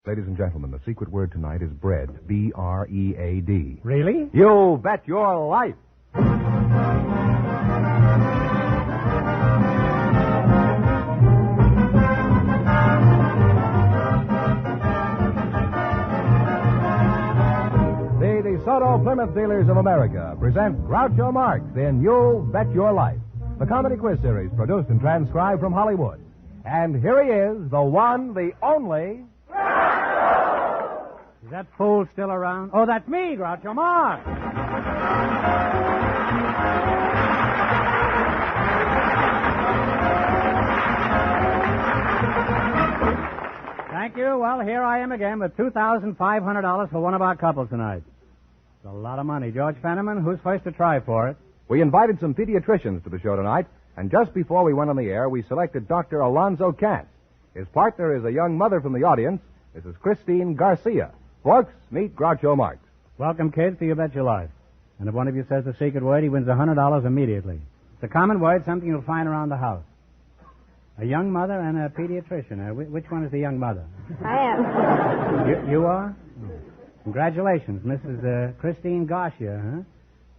Ladies and gentlemen, the secret word tonight is bread. B-R-E-A-D. Really? You bet your life. The DeSoto Plymouth Dealers of America present Groucho Marx in You Bet Your Life, the comedy quiz series produced and transcribed from Hollywood. And here he is, the one, the only... Is that fool still around? Oh, that's me, Groucho Marx. Thank you. Well, here I am again with $2,500 for one of our couples tonight. It's a lot of money. George Fenneman, who's first to try for it? We invited some pediatricians to the show tonight, and just before we went on the air, we selected Dr. Alonzo Katz. His partner is a young mother from the audience, Mrs. Christine Garcia. Folks, meet Groucho Marx. Welcome, kids, to You Bet Your Life. And if one of you says the secret word, he wins $100 immediately. It's a common word, something you'll find around the house. A young mother and a pediatrician. Which one is the young mother? I am. You are? Congratulations, Mrs. Christine Garcia, huh?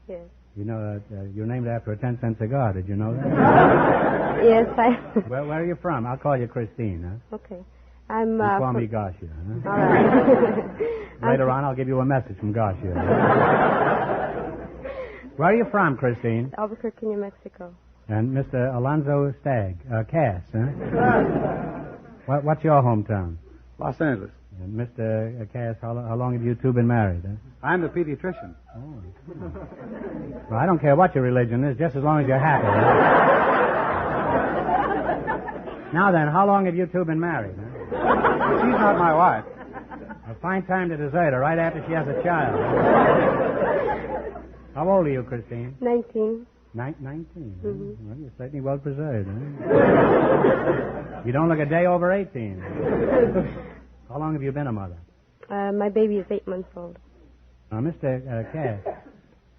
Yes. You know, you're named after a 10-cent cigar. Did you know that? Yes, I... Where are you from? I'll call you Christine, huh? Okay. I'm, You call me Garcia, huh? All right. Later on, I'll give you a message from Garcia. Where are you from, Christine? Albuquerque, New Mexico. And Mr. Alonzo Cass, huh? What's your hometown? Los Angeles. And Mr. Cass, how long have you two been married, huh? I'm the pediatrician. Oh. Well, I don't care what your religion is, just as long as you're happy. Huh? Now then, how long have you two been married, huh? She's not my wife. A fine time to desert her right after she has a child. How old are you, Christine? 19. 19. Mm-hmm. Well, you're certainly well preserved, huh? You don't look a day over 18. How long have you been a mother? My baby is 8 months old. Mr. Cass,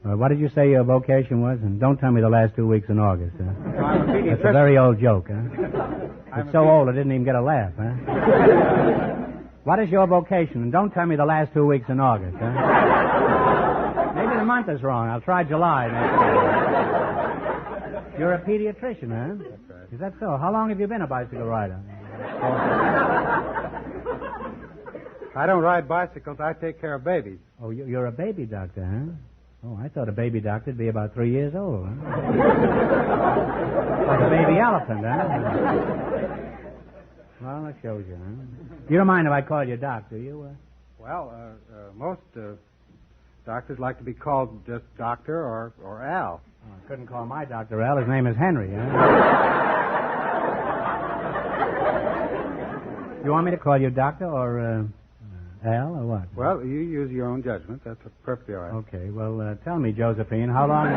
what did you say your vocation was? And don't tell me the last 2 weeks in August, huh? I'm a pediatrician. It's a very old joke, huh? It's so old it didn't even get a laugh, huh? What is your vocation? And don't tell me the last 2 weeks in August, huh? Maybe the month is wrong. I'll try July next year. You're a pediatrician, huh? That's right. Is that so? How long have you been a bicycle rider? I don't ride bicycles. I take care of babies. Oh, you're a baby doctor, huh? Oh, I thought a baby doctor'd be about 3 years old, huh? Like a baby elephant, huh? Well, that shows you, huh? You don't mind if I call you Doc, do you? Well, most doctors like to be called just Doctor or Al. Oh, I couldn't call my Dr. Al. His name is Henry, huh? You want me to call you Doctor or Al or what? Well, you use your own judgment. That's perfectly all right. Okay, well, tell me, Josephine, how long...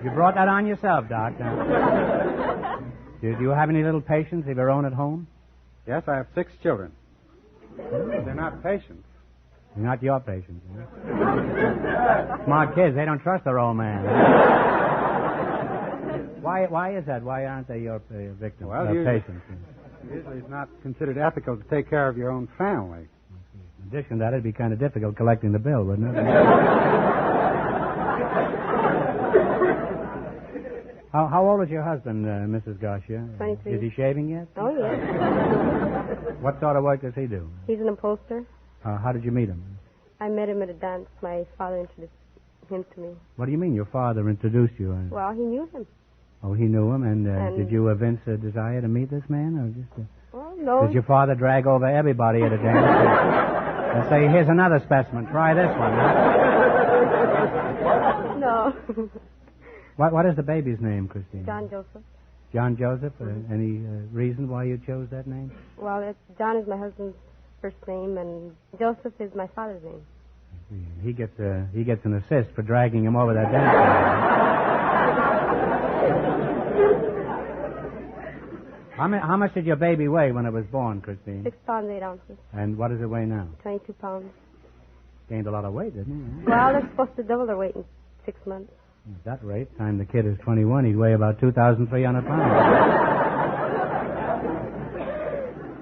You brought that on yourself, Doc. Do you have any little patients of your own at home? Yes, I have 6 children. They're not patients. Not your patients. Huh? Smart kids, they don't trust their old man. Why is that? Why aren't they your victims? Well, patients? Usually it's not considered ethical to take care of your own family. In addition to that, it'd be kind of difficult collecting the bill, wouldn't it? How old is your husband, Mrs. Garcia? 23. Is he shaving yet? Oh, yes. What sort of work does he do? He's an upholster. How did you meet him? I met him at a dance. My father introduced him to me. What do you mean your father introduced you? Well, he knew him. Oh, he knew him, and did you evince a desire to meet this man, or just? Well, no. Did your father drag over everybody at a dance and say, "Here's another specimen. Try this one"? Huh? No. What is the baby's name, Christine? John Joseph. John Joseph. Any reason why you chose that name? Well, John is my husband's first name, and Joseph is my father's name. He gets an assist for dragging him over that dance. How much did your baby weigh when it was born, Christine? 6 pounds, 8 ounces. And what does it weigh now? 22 pounds. Gained a lot of weight, didn't he? Well, they're supposed to double their weight in 6 months. At that rate, time the kid is 21, he'd weigh about 2,300 pounds.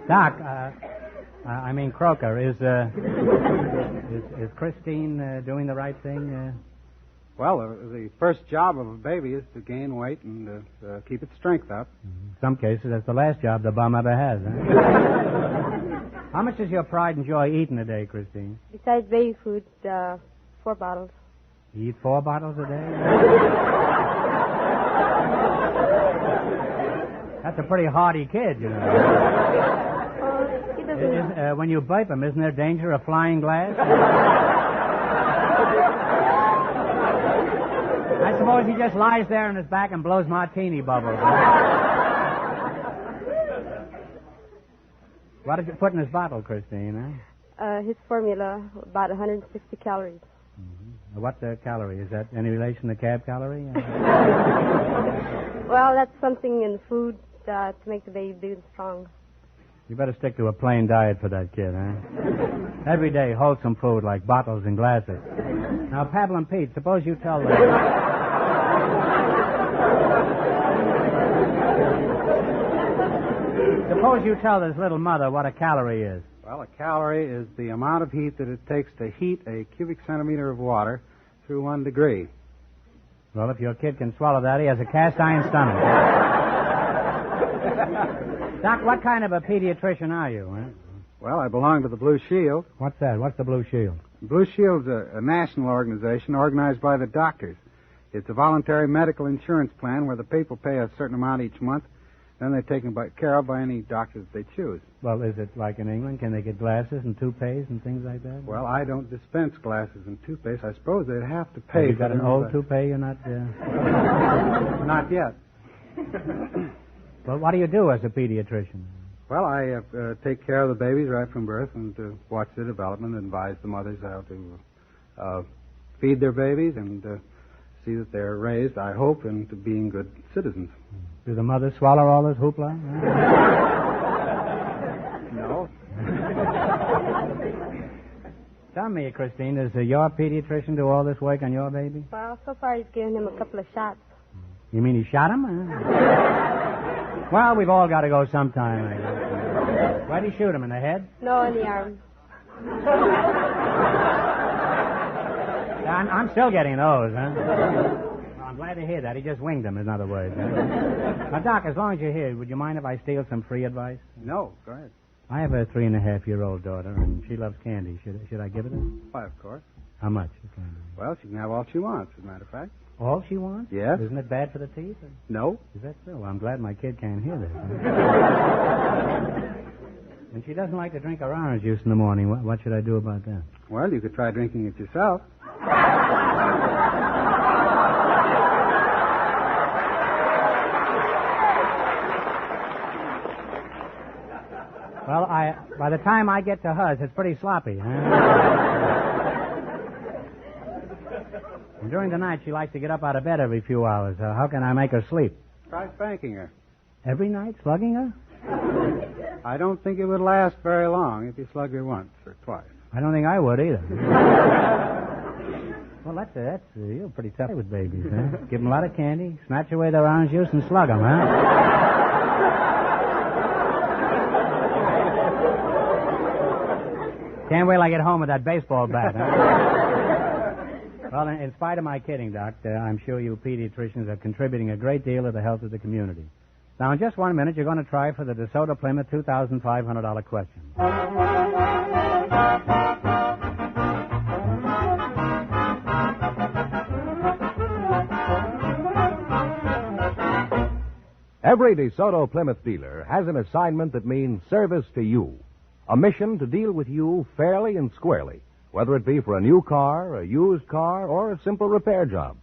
Doc, Croker, is Christine doing the right thing? Well, the first job of a baby is to gain weight and keep its strength up. In some cases, that's the last job the bum ever has. Huh? How much does your pride and joy eating a day, Christine? Besides baby food, 4 bottles. You eat 4 bottles a day? That's a pretty hardy kid, you know. He doesn't... When you burp him, isn't there danger of flying glass? I suppose he just lies there on his back and blows martini bubbles. What did you put in his bottle, Christine? His formula, about 160 calories. Mm-hmm. What calorie? Is that any relation to cab calorie? Well, that's something in the food to make the baby big and strong. You better stick to a plain diet for that kid, huh? Every day, wholesome food like bottles and glasses. Now, Pablo and Pete, suppose you tell them... Suppose you tell this little mother what a calorie is. Well, a calorie is the amount of heat that it takes to heat a cubic centimeter of water through 1 degree. Well, if your kid can swallow that, he has a cast iron stomach. Doc, what kind of a pediatrician are you? Huh? Well, I belong to the Blue Shield. What's that? What's the Blue Shield? Blue Shield's a national organization organized by the doctors. It's a voluntary medical insurance plan where the people pay a certain amount each month. Then they're taken care of by any doctor that they choose. Well, is it like in England? Can they get glasses and toupees and things like that? Well, I don't dispense glasses and toupees. I suppose they'd have to pay. Have you got an old toupee you're not... Not yet. Well, what do you do as a pediatrician? Well, I take care of the babies right from birth and watch their development and advise the mothers how to feed their babies and see that they're raised, I hope, into being good citizens. Do the mothers swallow all this hoopla? No. Tell me, Christine, does your pediatrician do all this work on your baby? Well, so far he's given him a couple of shots. You mean he shot him? Well, we've all got to go sometime, I guess. Why'd he shoot him, in the head? No, in the arm. I'm still getting those, huh? I'm glad to hear that. He just winged them, in other words. Now, Doc, as long as you're here, would you mind if I steal some free advice? No, go ahead. I have a 3.5-year-old daughter, and she loves candy. Should I give it her? Why, of course. How much? Well, she can have all she wants, as a matter of fact. All she wants? Yes. Isn't it bad for the teeth? No. Is that so? Well, I'm glad my kid can't hear this. And she doesn't like to drink her orange juice in the morning. What should I do about that? Well, you could try drinking it yourself. Well, by the time I get to hers, it's pretty sloppy, huh? And during the night, she likes to get up out of bed every few hours. How can I make her sleep? Try spanking her. Every night, slugging her? I don't think it would last very long if you slugged her once or twice. I don't think I would either. Well, that's you're pretty tough with babies, huh? Give them a lot of candy, snatch away their orange juice, and slug them, huh? Can't wait till I get home with that baseball bat, huh? Well, in spite of my kidding, Doc, I'm sure you pediatricians are contributing a great deal to the health of the community. Now, in just 1 minute, you're going to try for the DeSoto Plymouth $2,500 question. Every DeSoto Plymouth dealer has an assignment that means service to you. A mission to deal with you fairly and squarely, whether it be for a new car, a used car, or a simple repair job.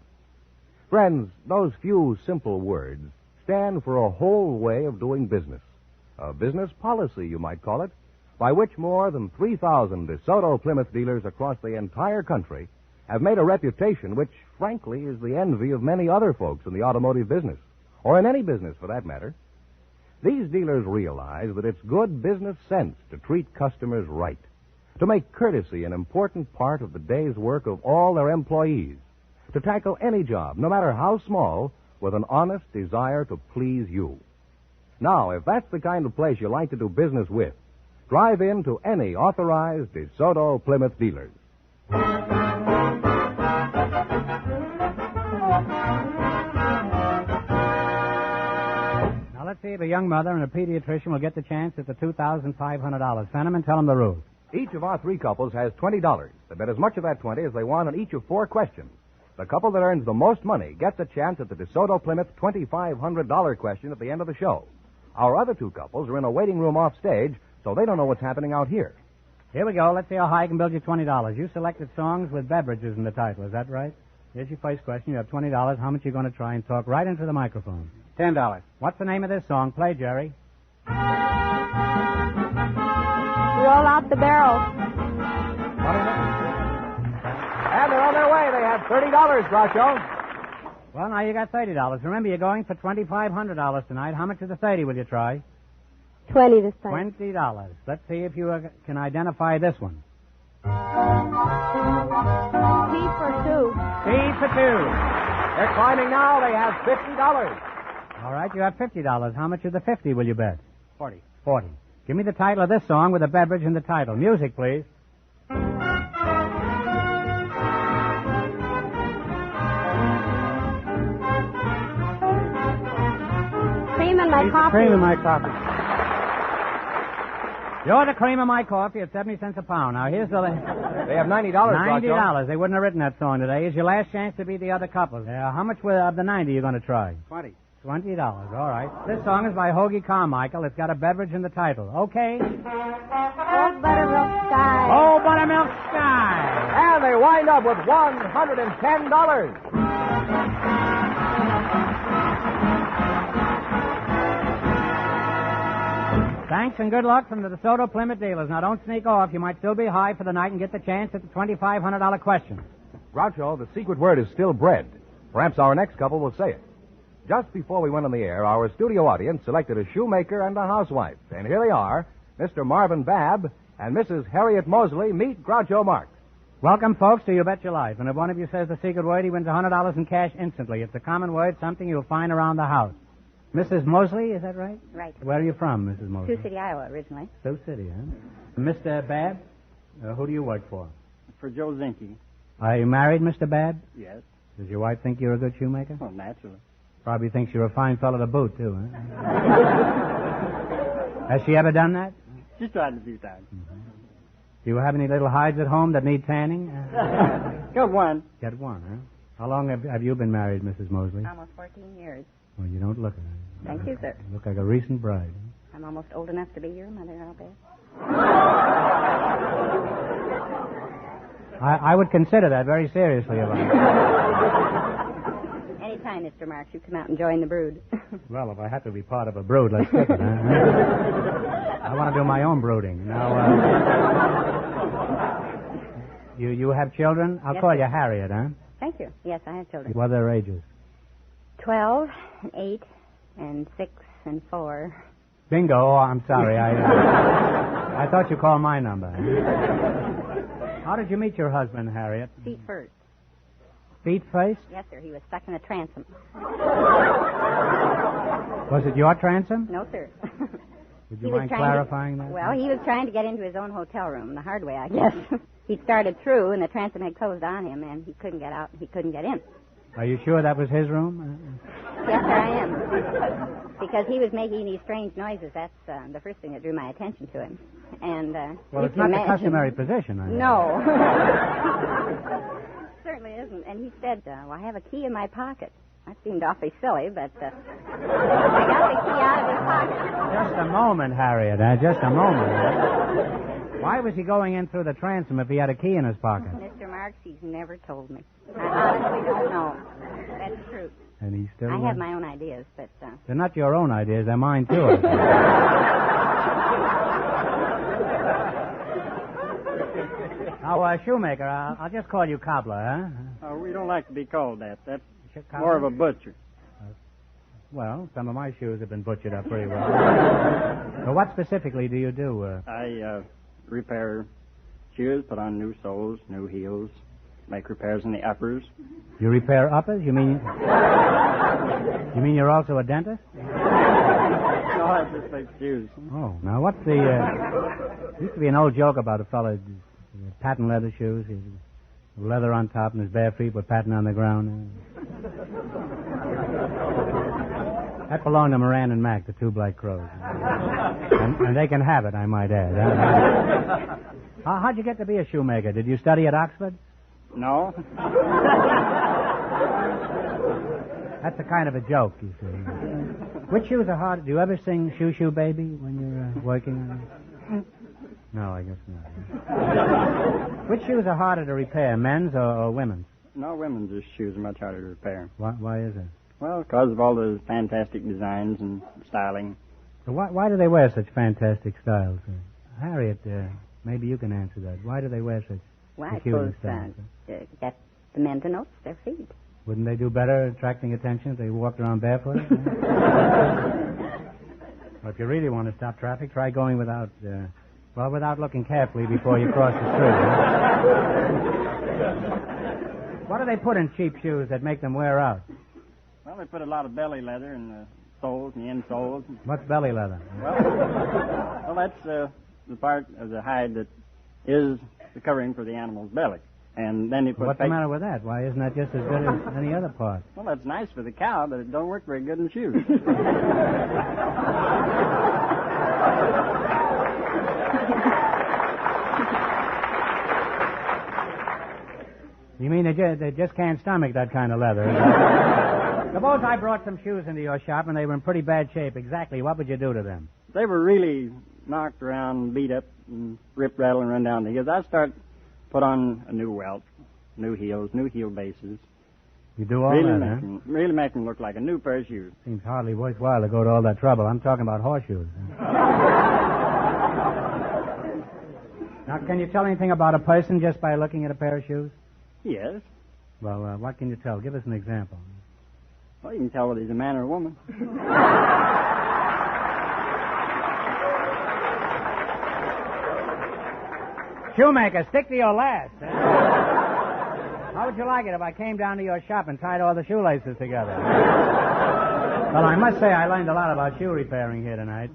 Friends, those few simple words stand for a whole way of doing business. A business policy, you might call it, by which more than 3,000 DeSoto Plymouth dealers across the entire country have made a reputation which, frankly, is the envy of many other folks in the automotive business, or in any business for that matter. These dealers realize that it's good business sense to treat customers right, to make courtesy an important part of the day's work of all their employees, to tackle any job, no matter how small, with an honest desire to please you. Now, if that's the kind of place you like to do business with, drive in to any authorized DeSoto Plymouth dealers. Now, let's see if a young mother and a pediatrician will get the chance at the $2,500. Fenneman, tell them the rules. Each of our three couples has $20. They bet as much of that 20 as they want on each of four questions. The couple that earns the most money gets a chance at the DeSoto Plymouth $2,500 question at the end of the show. Our other two couples are in a waiting room off stage, so they don't know what's happening out here. Here we go. Let's see how high I can build you $20. You selected songs with beverages in the title. Is that right? Here's your first question. You have $20. How much are you going to try and talk right into the microphone? $10. What's the name of this song? Play, Jerry. Roll out the barrel. And they're on their way. They have $30, Groucho. Well, now you got $30. Remember, you're going for $2,500 tonight. How much of the 30 will you try? 20 this time. $20. Let's see if you can identify this one. T for two. C for two. They're climbing now. They have $50. All right, you have $50. How much of the 50 will you bet? 40. 40. Give me the title of this song with a beverage in the title. Music, please. Cream in my coffee. Cream in my coffee. You're the cream of my coffee at 70 cents a pound. Now, here's the... They have $90, Groucho. $90. They wouldn't have written that song today. Here's your last chance to beat the other couples. How much of the 90 are you going to try? 20. $20. All right. This song is by Hoagie Carmichael. It's got a beverage in the title. Okay? Oh, buttermilk sky. Oh, buttermilk sky. And they wind up with $110. Thanks and good luck from the DeSoto Plymouth dealers. Now, don't sneak off. You might still be high for the night and get the chance at the $2,500 question. Groucho, the secret word is still bread. Perhaps our next couple will say it. Just before we went on the air, our studio audience selected a shoemaker and a housewife. And here they are, Mr. Marvin Babb and Mrs. Harriet Mosley. Meet Groucho Marx. Welcome, folks, to You Bet Your Life. And if one of you says the secret word, he wins $100 in cash instantly. It's a common word, something you'll find around the house. Mrs. Mosley, is that right? Right. Where are you from, Mrs. Mosley? Sioux City, Iowa, originally. Sioux City, huh? Mr. Babb, who do you work for? For Joe Zinke. Are you married, Mr. Babb? Yes. Does your wife think you're a good shoemaker? Oh, naturally. Probably thinks you're a fine fellow to boot, too, huh? Has she ever done that? She tried a few times. Mm-hmm. Do you have any little hides at home that need tanning? Got one. Get one, huh? How long have you been married, Mrs. Mosley? Almost 14 years. Well, you don't look it. Thank you, sir. You look like a recent bride. I'm almost old enough to be your mother, I'll bet. I would consider that very seriously. Anytime, Mr. Marx, you come out and join the brood. Well, if I have to be part of a brood, let's stick it, huh? I want to do my own brooding. Now, you have children? I'll Yes, call sir. you Harriet, huh? Thank you. Yes, I have children. What are their ages? 12, and 8, and 6, and 4. Bingo. Oh, I'm sorry. I thought you called my number. How did you meet your husband, Harriet? Feet first. Feet first? Yes, sir. He was stuck in a transom. Was it your transom? No, sir. Would He you was mind trying to- clarifying that? Well, he was trying to get into his own hotel room, the hard way, I guess. He started through, and the transom had closed on him, and he couldn't get out, he couldn't get in. Are you sure that was his room? Yes, sir, I am. Because he was making these strange noises. That's the first thing that drew my attention to him. And Well, you it's can not the imagine- customary position. I know. No. Certainly isn't. And he said, well, I have a key in my pocket. That seemed awfully silly, but I got the key out of his pocket. Just a moment, Harriet. Just a moment. Why was he going in through the transom if he had a key in his pocket? Mr. Marx, he's never told me. I honestly don't know. That's true. And he still... I have my own ideas, but... They're not your own ideas. They're mine, too. Now, Shoemaker, I'll just call you Cobbler, huh? We don't like to be called that. That's Cobbler? more of a butcher. Well, some of my shoes have been butchered up pretty well. So what specifically do you do? I repair shoes, put on new soles, new heels, make repairs in the uppers. You repair uppers? You mean you're also a dentist? No, No, I just make shoes. Oh, now what's the... used to be an old joke about a fellow, patent leather shoes, leather on top and his bare feet with patent on the ground. That belonged to Moran and Mac, the two black crows. And they can have it, I might add. How'd you get to be a shoemaker? Did you study at Oxford? No. That's a kind of a joke, you see. Which shoes are hard? Do you ever sing Shoo Shoo Baby when you're working on it? No, I guess not. Which shoes are harder to repair, men's or women's? No, women's shoes are much harder to repair. Why is it? Well, because of all the fantastic designs and styling. So why do they wear such fantastic styles? Harriet, maybe you can answer that. Why do they wear such peculiar styles? Get the men to notice their feet. Wouldn't they do better attracting attention if they walked around barefoot? Well, if you really want to stop traffic, try going without looking carefully before you cross the street. What do they put in cheap shoes that make them wear out? Well, they put a lot of belly leather in the soles and the insoles. What's belly leather? Well, that's the part of the hide that is the covering for the animal's belly. And then you put... What's the matter with that? Why isn't that just as good as any other part? Well, that's nice for the cow, but it don't work very good in shoes. You mean they just can't stomach that kind of leather? Suppose I brought some shoes into your shop and they were in pretty bad shape. Exactly, what would you do to them? They were really knocked around, beat up, and rip, rattle, and run down the heels. I'd put on a new welt, new heels, new heel bases. You do all really that, huh? Really make them look like a new pair of shoes. Seems hardly worthwhile to go to all that trouble. I'm talking about horseshoes. Now, can you tell anything about a person just by looking at a pair of shoes? Yes. Well, what can you tell? Give us an example. Well, you can tell whether he's a man or a woman. Shoemaker, stick to your last. How would you like it if I came down to your shop and tied all the shoelaces together? Well, I must say I learned a lot about shoe repairing here tonight.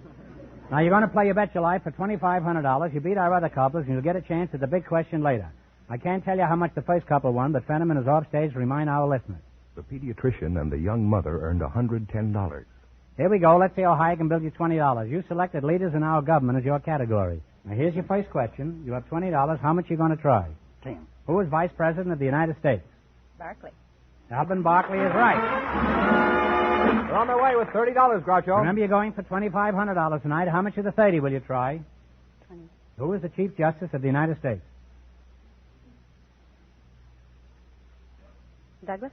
Now, you're going to play You Bet Your Life for $2,500. You beat our other couples, and you'll get a chance at the big question later. I can't tell you how much the first couple won, but Fenneman is off stage to remind our listeners. The pediatrician and the young mother earned $110. Here we go. Let's see how high I can build you $20. You selected leaders in our government as your category. Now, here's your first question. You have $20. How much are you going to try? 10. Who is Vice President of the United States? Barkley. Alvin Barkley is right. We're on their way with $30, Groucho. Remember, you're going for $2,500 tonight. How much of the 30 will you try? 20. Who is the Chief Justice of the United States? Douglas?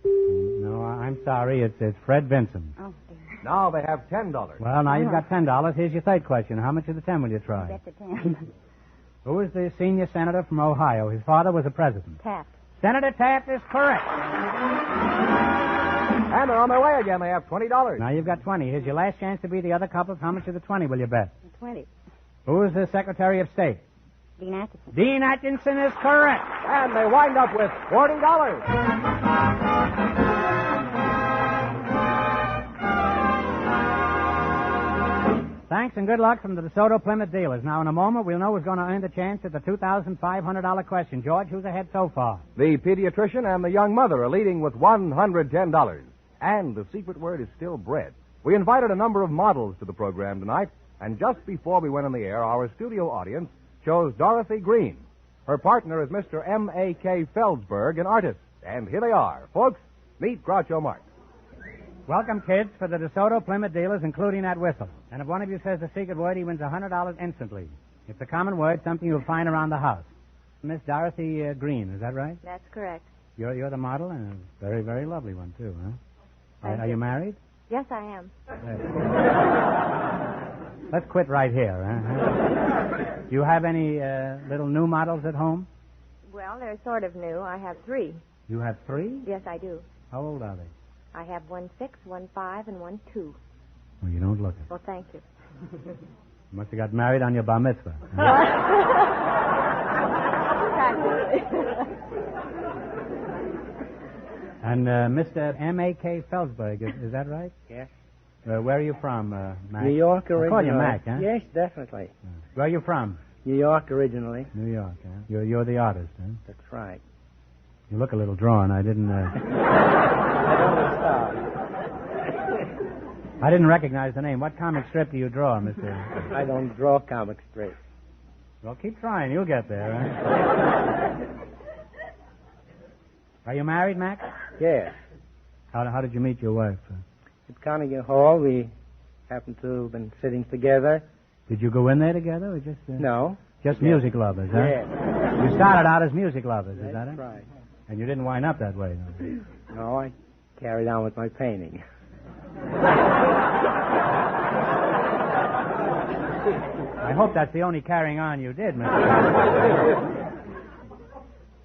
No, I'm sorry. It's Fred Vinson. Oh, dear. Now they have $10. Well, now you've got $10. Here's your third question. How much of the 10 will you try? Bet the 10. Who is the senior senator from Ohio? His father was a president. Taft. Senator Taft is correct. And they're on their way again. They have $20. Now you've got 20. Here's your last chance to be the other couples. How much of the 20 will you bet? 20. Who is the Secretary of State? Dean Atkinson. Dean Atkinson is correct. And they wind up with $40. Thanks and good luck from the DeSoto Plymouth dealers. Now, in a moment, we'll know who's going to earn the chance at the $2,500 question. George, who's ahead so far? The pediatrician and the young mother are leading with $110. And the secret word is still bread. We invited a number of models to the program tonight, and just before we went on the air, our studio audience chose Dorothy Green. Her partner is Mr. M.A.K. Feldsberg, an artist. And here they are. Folks, meet Groucho Marx. Welcome, kids, for the DeSoto Plymouth dealers, including that whistle. And if one of you says the secret word, he wins $100 instantly. It's a common word, something you'll find around the house. Miss Dorothy Green, is that right? That's correct. You're the model, and a very, very lovely one, too, huh? Are you married? Yes, I am. Let's quit right here, huh? Do you have any little new models at home? Well, they're sort of new. I have 3. You have 3? Yes, I do. How old are they? I have 1 6, 1 5, and 1 2. Well, you don't look it. Well, thank you. You must have got married on your bar mitzvah. And Mr. M.A.K. Feldsberg, is that right? Yes. Where are you from, Mac? New York originally. I call you Mac, huh? Yes, definitely. Where are you from? New York originally. New York, huh? You're the artist, huh? That's right. You look a little drawn. I didn't recognize the name. What comic strip do you draw, Mr.? I don't draw comic strips. Well, keep trying. You'll get there, huh? Are you married, Mac? Yes. How did you meet your wife? At Carnegie Hall, we happened to have been sitting together. Did you go in there together or just... No. Just music lovers, huh? Yes. You started out as music lovers, is that That's it? right. And you didn't wind up that way, no? No, I carried on with my painting. I hope that's the only carrying on you did, Mr.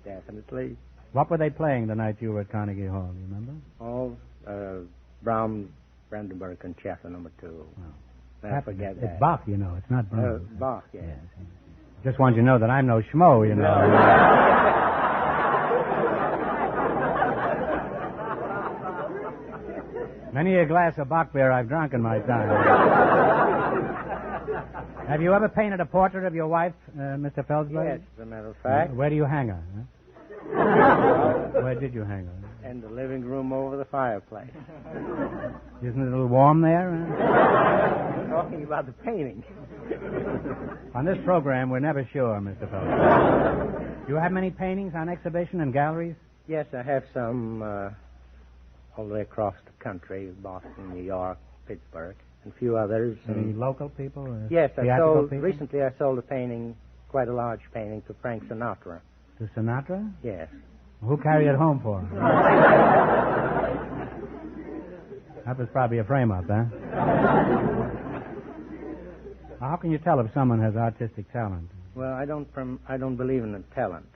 Definitely. What were they playing the night you were at Carnegie Hall, you remember? Oh, Brahms, Brandenburg Concerto No. 2. I forget that. It's Bach, you know. It's not Brahms. Bach, yes. Just want you to know that I'm no schmo, you know. Many a glass of Bach beer I've drunk in my time. Have you ever painted a portrait of your wife, Mr. Felsberg? Yes, as a matter of fact. Where do you hang her? Huh? Where did you hang her? In the living room over the fireplace. Isn't it a little warm there? I'm talking about the painting. On this program, we're never sure, Mr. Felsberg. Do you have many paintings on exhibition in galleries? Yes, I have some all the way across the country, Boston, New York, Pittsburgh, and a few others. Any local people? Yes, people? Recently I sold a painting, quite a large painting, to Frank Sinatra. To Sinatra? Yes. Who carried it home for him? That was probably a frame-up, huh? How can you tell if someone has artistic talent? Well, I don't believe in the talent.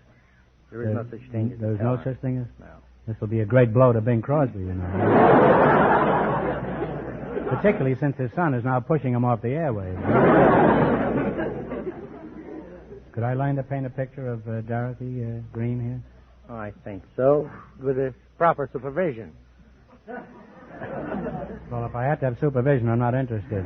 There is no such thing as There's talent. No such thing as? No. This will be a great blow to Bing Crosby, you know. Particularly since his son is now pushing him off the airwaves. Could I learn to paint a picture of Dorothy Green here? Oh, I think so, with a proper supervision. Well, if I had to have supervision, I'm not interested.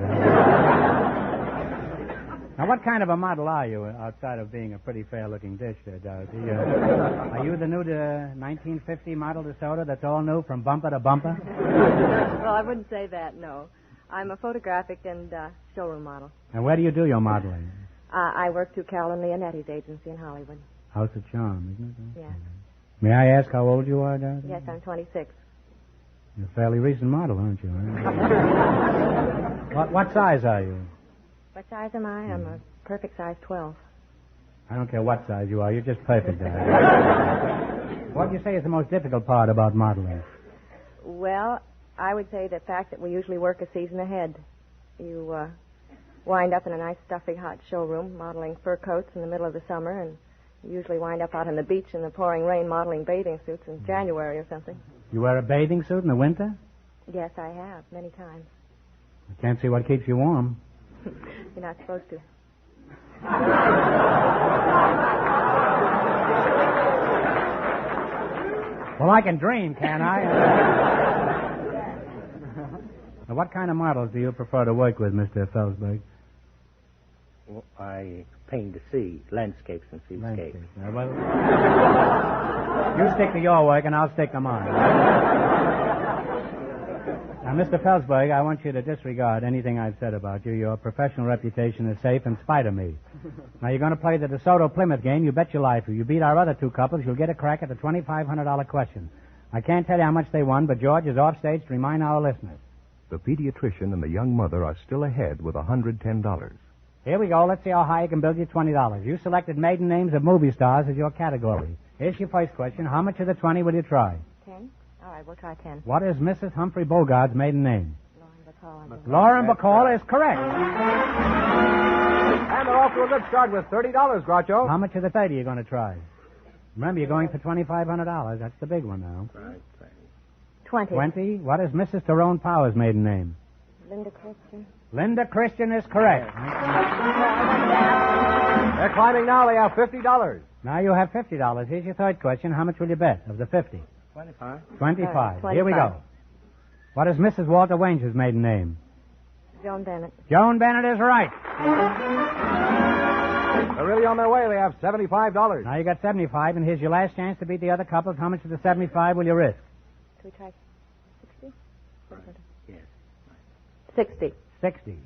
Now, what kind of a model are you, outside of being a pretty fair-looking dish there, Dorothy? Are you the new 1950 model DeSoto that's all new from bumper to bumper? Well, I wouldn't say that, no. I'm a photographic and showroom model. And where do you do your modeling? I work through Carolyn Leonetti's agency in Hollywood. House of Charm, isn't it? Yes. May I ask how old you are, Dorothy? Yes, I'm 26. You're a fairly recent model, aren't you? What size are you? What size am I? I'm a perfect size 12. I don't care what size you are. You're just perfect. What do you say is the most difficult part about modeling? Well, I would say the fact that we usually work a season ahead. You wind up in a nice, stuffy, hot showroom modeling fur coats in the middle of the summer, and you usually wind up out on the beach in the pouring rain modeling bathing suits in January or something. You wear a bathing suit in the winter? Yes, I have, many times. I can't see what keeps you warm. You're not supposed to. Well, I can dream, can't I? Now, what kind of models do you prefer to work with, Mr. Felsberg? Well, I paint the sea, landscapes and seascapes. Well, you stick to your work and I'll stick to mine. Now, Mr. Felsberg, I want you to disregard anything I've said about you. Your professional reputation is safe in spite of me. Now, you're going to play the DeSoto Plymouth game. You bet your life. If you beat our other two couples, you'll get a crack at the $2,500 question. I can't tell you how much they won, but George is off stage to remind our listeners. The pediatrician and the young mother are still ahead with $110. Here we go. Let's see how high I can build you $20. You selected maiden names of movie stars as your category. Here's your first question. How much of the 20 will you try? 10? All right, we'll try 10. What is Mrs. Humphrey Bogart's maiden name? Lauren Bacall. Lauren Bacall is correct. And they're off to a good start with $30, Groucho. How much of the 30 are you going to try? Remember, you're going for $2,500. That's the big one now. Right. 20. 20. What is Mrs. Tyrone Power's maiden name? Linda Christian. Linda Christian is correct. They're climbing now. They have $50. Now you have $50. Here's your third question. How much will you bet of the 25. 25. 25. Here we go. What is Mrs. Walter Wange's maiden name? Joan Bennett. Joan Bennett is right. They're really on their way. They have $75. Now you got 75, and here's your last chance to beat the other couples. How much of the 75 will you risk? Can we try 60? Yes. 60. 60.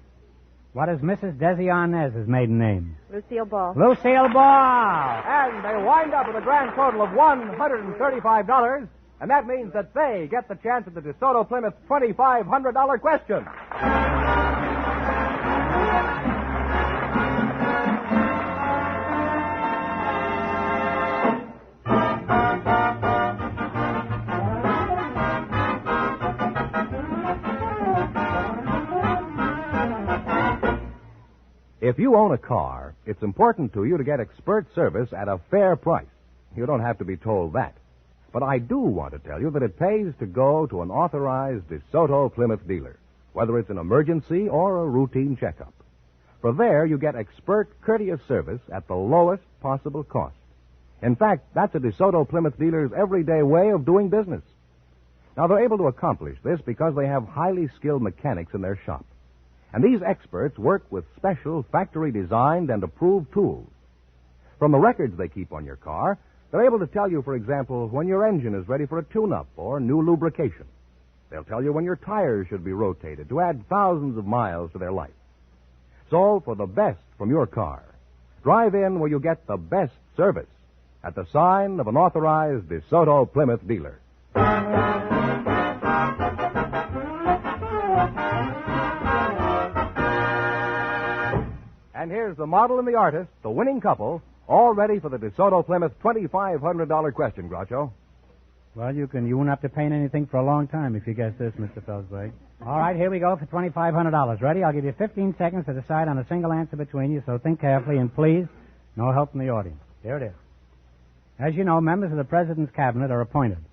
What is Mrs. Desi Arnaz's maiden name? Lucille Ball. Lucille Ball. And they wind up with a grand total of $135, and that means that they get the chance at the DeSoto Plymouth $2,500 question. If you own a car, it's important to you to get expert service at a fair price. You don't have to be told that. But I do want to tell you that it pays to go to an authorized DeSoto Plymouth dealer, whether it's an emergency or a routine checkup. For there, you get expert, courteous service at the lowest possible cost. In fact, that's a DeSoto Plymouth dealer's everyday way of doing business. Now, they're able to accomplish this because they have highly skilled mechanics in their shop. And these experts work with special factory-designed and approved tools. From the records they keep on your car, they're able to tell you, for example, when your engine is ready for a tune-up or new lubrication. They'll tell you when your tires should be rotated to add thousands of miles to their life. So, for the best from your car, drive in where you get the best service at the sign of an authorized DeSoto Plymouth dealer. And here's the model and the artist, the winning couple, all ready for the DeSoto Plymouth $2,500 question, Groucho. Well, you won't have to pay anything for a long time if you guess this, Mr. Felsberg. All right, here we go for $2,500. Ready? I'll give you 15 seconds to decide on a single answer between you, so think carefully, and please, no help from the audience. Here it is. As you know, members of the President's Cabinet are appointed.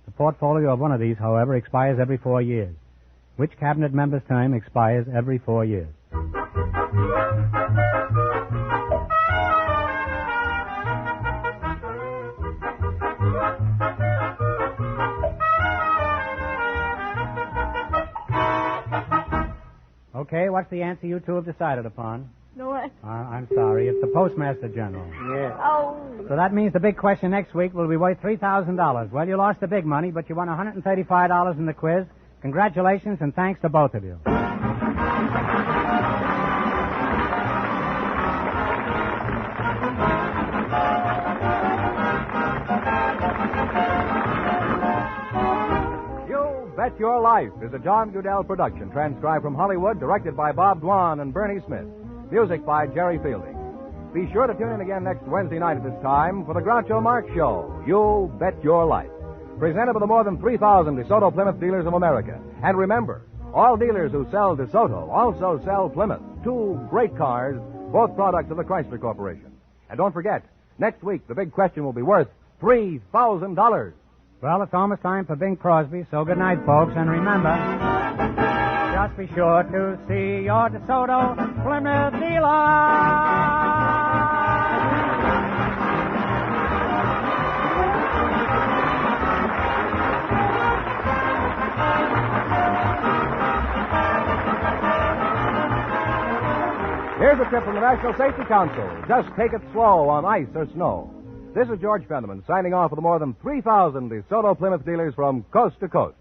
The portfolio of one of these, however, expires every 4 years. Which Cabinet member's term expires every 4 years? Okay, what's the answer you two have decided upon? No what? I'm sorry. It's the Postmaster General. Yes. Oh. So that means the big question next week will be worth $3,000. Well, you lost the big money, but you won $135 in the quiz. Congratulations, and thanks to both of you. Bet Your Life is a John Goodell production, transcribed from Hollywood, directed by Bob Dwan and Bernie Smith. Music by Jerry Fielding. Be sure to tune in again next Wednesday night at this time for the Groucho Marx Show, You Bet Your Life, presented by the more than 3,000 DeSoto Plymouth dealers of America. And remember, all dealers who sell DeSoto also sell Plymouth, two great cars, both products of the Chrysler Corporation. And don't forget, next week the big question will be worth $3,000. Well, it's almost time for Bing Crosby, so good night, folks. And remember, just be sure to see your DeSoto Plymouth dealer. Here's a tip from the National Safety Council. Just take it slow on ice or snow. This is George Fenneman signing off for the more than 3,000 DeSoto Plymouth dealers from coast to coast.